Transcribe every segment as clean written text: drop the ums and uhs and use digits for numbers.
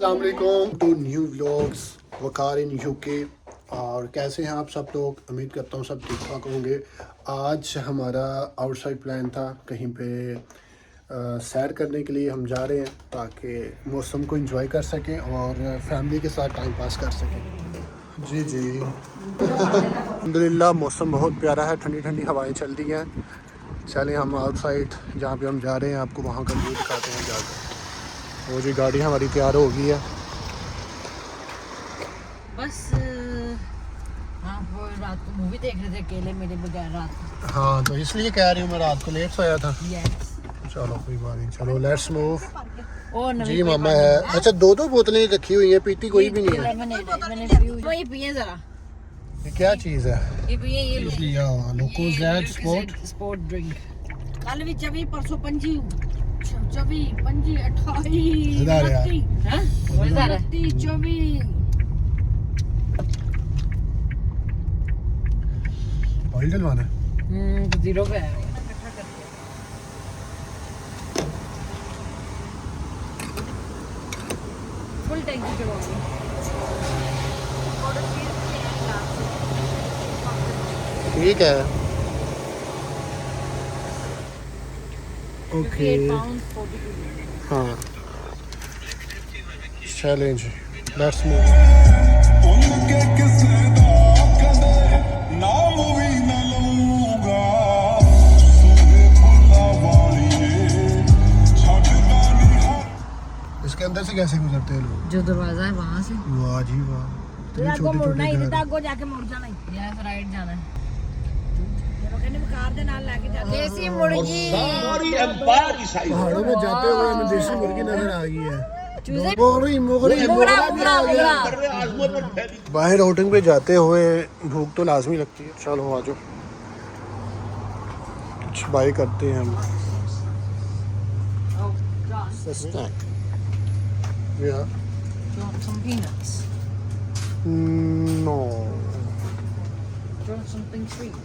अस्सलामुअलैकुम to new vlogs Waqar in UK. और कैसे हैं आप सब लोग? उम्मीद करता हूँ सब ठीक ठाक होंगे। आज हमारा आउटसाइड प्लान था, कहीं पे सैर करने के लिए हम जा रहे हैं ताकि मौसम को एंजॉय कर सकें और फैमिली के साथ टाइम पास कर सकें। जी जी अल्हम्दुलिल्लाह मौसम बहुत प्यारा है, ठंडी ठंडी हवाएं चल रही हैं। चलें हम आउटसाइड जहाँ पे हम जा रहे हैं आपको वहाँ का व्यू दिखाते हैं जाकर। वो जी गाड़ी हमारी तैयार हो गई है बस। हाँ, वो रात को मूवी देख रहे थे अकेले मेरे बगैर रात को। हाँ, तो इसलिए कह रही हूँ मैं रात को लेट सोया था। यस। चलो कोई बात नहीं, चलो लेट्स मूव। और जी मामा है। अच्छा, दो बोतलें रखी हुई हैं, पीती कोई भी नहीं है। वही पिए जरा। ये क्या चीज़ है? ये पिए, ये लो। लोकोस रेड स्पोर्ट ड्रिंक। कल भी 24 परसों 25 24 25 28 इधर यार। 29 हैं? वो इधर है। 24 ऑयल डलवाना है। जीरो पे है। फुल टैंकी करवाओगे? ठीक है, ओके। 58 pounds 42। हाँ, चैलेंज, लेट्स मूव। इसके अंदर से कैसे गुजरते हैं लोग? जो दरवाजा है वहाँ से। वाह जी वाह, इतनी आपको मुड़ना ही छोटी इधर आगो जाके मुड़ जाना है। यस, राइट जाना है। देसी मुर्गी पहाड़ों में जाते हुए हमें देसी मुर्गी नजर आ गई है। मोगरी बाहर आउटिंग पे जाते हुए भूख तो लाजमी लगती है। चलो आ जाओ, कुछ बाई करते हैं हम। सस्ता है या some peanuts. No? Do you want something sweet?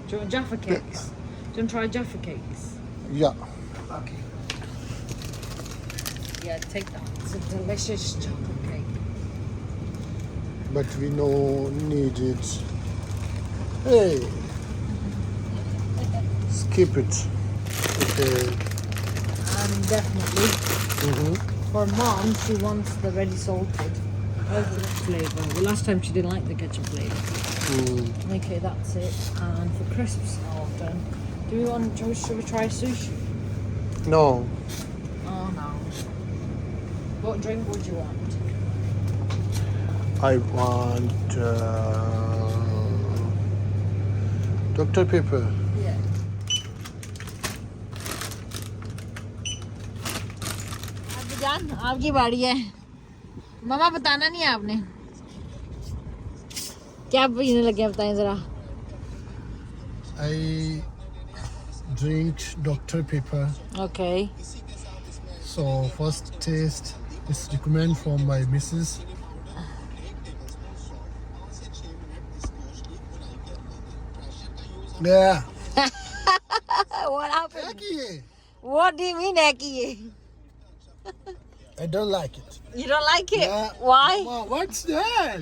Do you want Jaffa cakes? Do you want to try Jaffa cakes? या Okay. Yeah, take that. It's a delicious chocolate cake. but we no need it. Hey, skip it. Okay. Definitely. For mom, she wants the ready salted flavor. The last time she didn't like the ketchup flavor. Okay, that's it. And for crisps, all done. Should we try sushi? No. Oh no. What drink would you want? I want Dr. Pepper. Yeah. जान, आपकी बारी है। मामा बताना नहीं है आपने क्या पीने लगे, बताएं जरा। I drink Dr. Pepper. Okay. So first taste is recommend from my missus. Yeah. What happened?Eki. What do you mean, Eki? I don't like it. You don't like it? Yeah. Why? Wow, what's that?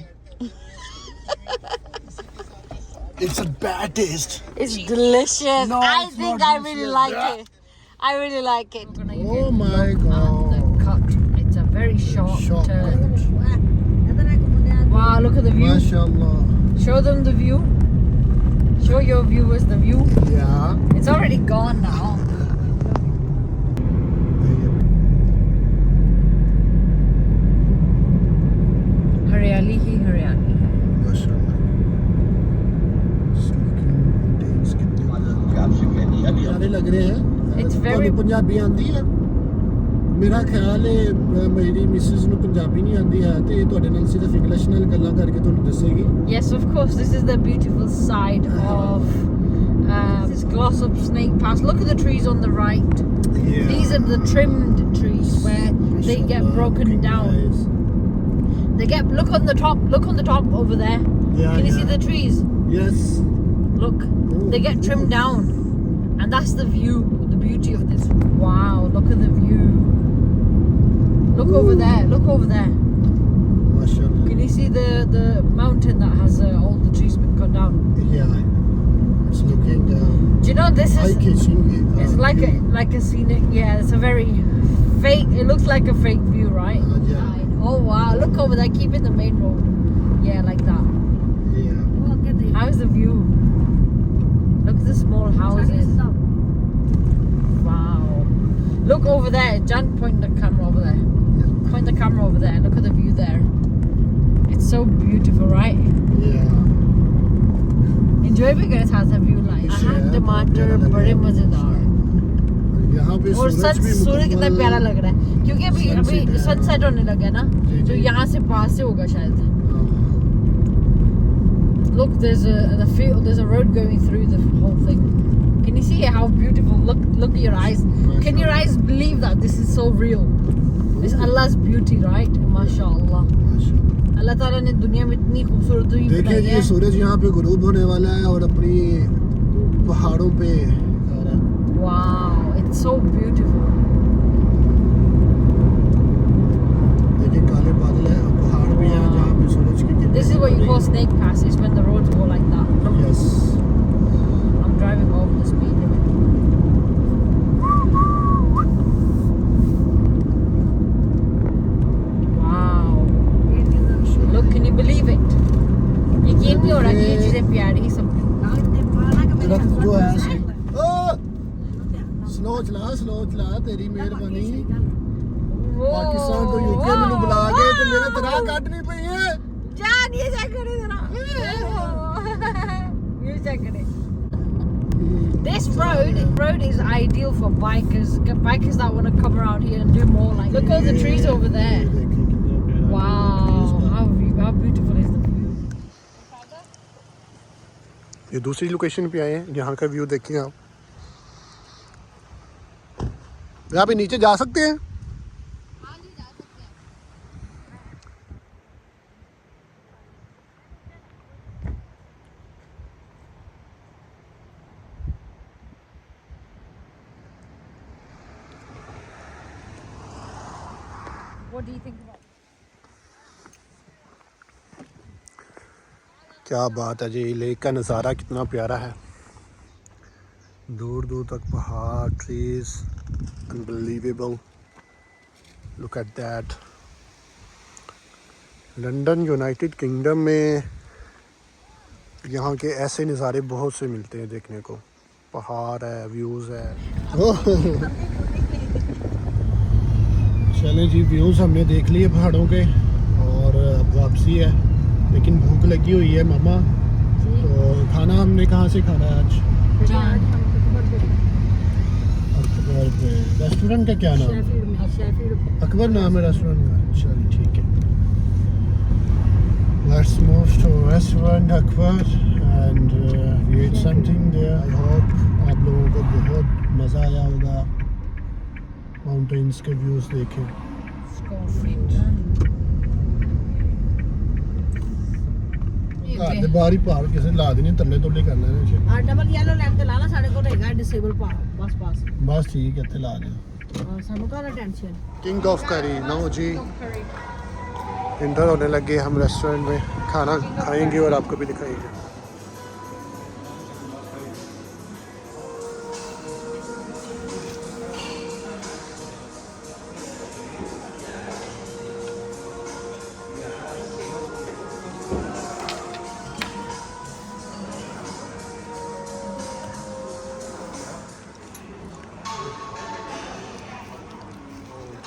It's a bad taste. It's delicious. No, I it's think not I really delicious. like Yeah. it. I really like it. Oh my god. The cut. It's a very short. Short Wow, look at the view. MashaAllah. Show them the view. Show your viewers the view. Yeah. It's already gone now. हरियाली ही हरियाली है। माशाल्लाह। प्यारे लग रहे हैं। It's very- ਤੁਹਾਨੂੰ ਪੰਜਾਬੀ ਆਂਦੀ ਹੈ? ਮੇਰਾ ਖਿਆਲ ਹੈ ਮੇਰੀ ਮਿਸਿਸ ਨੂੰ ਪੰਜਾਬੀ ਨਹੀਂ ਆਂਦੀ ਹੈ ਤੇ ਤੁਹਾਡੇ ਨਾਲ ਸਿਰਫ ਇੰਗਲਿਸ਼ ਨਾਲ ਗੱਲਾਂ ਕਰਕੇ ਤੁਹਾਨੂੰ ਦੱਸੇਗੀ। Yes, of course. This is the beautiful side of this Glossop Snake Pass. Look at the trees on the right. Yeah. These are the trimmed trees where they get broken down. They get look on the top over there. Yeah, Can you see yeah. the trees? Yes. Look, they get trimmed down, and that's the view, the beauty of this. Wow, look at the view. Look over there. Look over there. माशाल्लाह. Can you see the mountain that has all the trees been cut down? Yeah, it's looking Do you know this is eye-catching. it's like a scenic. Yeah, it's a very fake. It looks like a fake view, right? Yeah. Oh wow! Look over there. Keep it the main road. Yeah, like that. Yeah. How's the view? Look at the small houses. Wow. Look over there. Jan, point the camera over there. Point the camera over there. Look at the view there. It's so beautiful, right? Yeah. Enjoy भी करे था view line टमाटर बड़े मजेदार यहाँ पे और सूरज कितना प्यारा लग रहा है क्योंकि अभी सनसेट होने लगा ना तो यहाँ से पास से होगा शायद Look, there's a road going through the whole thing. Can you see how beautiful? Look at your eyes. Can your eyes believe that this is so real? It's Allah's beauty, right? MashaAllah. अल्लाह ताला ने दुनिया में इतनी खूबसूरत दुनिया देखिए बनाई ये है सूरज यहाँ पे गुरूब होने वाला है और अपनी पहाड़ों पे आ रहा है. Wow, it's so beautiful. देखिए काले बादल है और पहाड़ भी है जहाँ पे सूरज की किरणें. This is what you call snake passage when the roads go like that. Yes. I'm driving over the speed limit. Wow. Look, can you believe it? यकीन नहीं हो रहा कि ये चीजें प्यारी सब. दरख्त जो है स्लो चला तेरी मेहरबानी. पाकिस्तान तो यूके में बुला गए तो मेरा तरह काटनी पई है. जान ये चेक करे जरा. ये चेक करे. This road is ideal for bikers that want to come around here and do more. Like, look all the trees over there. Wow, how beautiful is the view. ये दूसरी लोकेशन पे आए हैं. यहाँ का व्यू देखिए आप. यहाँ पे नीचे जा सकते हैं. What do you think about? क्या बात है जी. लेक का नज़ारा कितना प्यारा है. दूर दूर तक पहाड़, trees, unbelievable. Look at that. London United kingdom में यहाँ के ऐसे नज़ारे बहुत से मिलते हैं देखने को. पहाड़ है, व्यूज़ है. चलें जी, व्यूज़ हमने देख लिए पहाड़ों के और अब वापसी है. लेकिन भूख लगी हुई है मामा. तो खाना हमने कहाँ से खाना है आज? अकबर पे. रेस्टोरेंट का क्या नाम? अकबर नाम है रेस्टोरेंट का. चलिए ठीक है. Let's move to restaurant Akbar and we ate something there. I hope आप लोगों को बहुत मज़ा आया होगा माउंटेन्स के व्यूज़ देखे. घर दे बाहर ही पार किसी ला देनी तल्ले तुल्ले करना है. डबल येलो लैंप ते लाना साढ़े को रहेगा डिसेबल बस बस ठीक है इत्थे ला दे. सानू का टेंशन. किंग ऑफ करी नो जी. इंटर होने लगे. हम रेस्टोरेंट में खाना खाएंगे और आपको भी दिखाएंगे.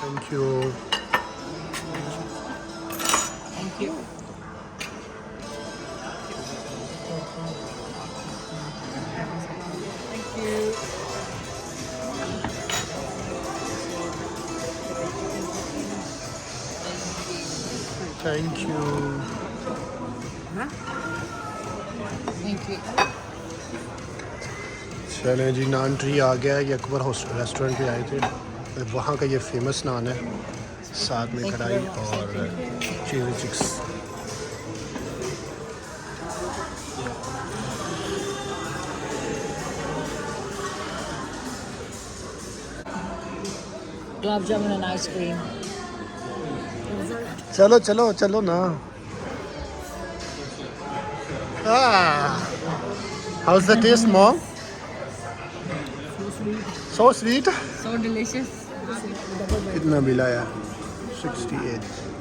Thank you. Thank you. Thank you. Thank you. चलें जी, नान ट्री आ गया है. ये अकबर रेस्टोरेंट पे आए थे. वहाँ का ये फेमस नान है. साथ में कढ़ाई और chilli chicks. Gulab jamun and ice cream. चलो चलो चलो ना. How's the taste, Mom? So sweet. So delicious. कितना बिल आया? 68.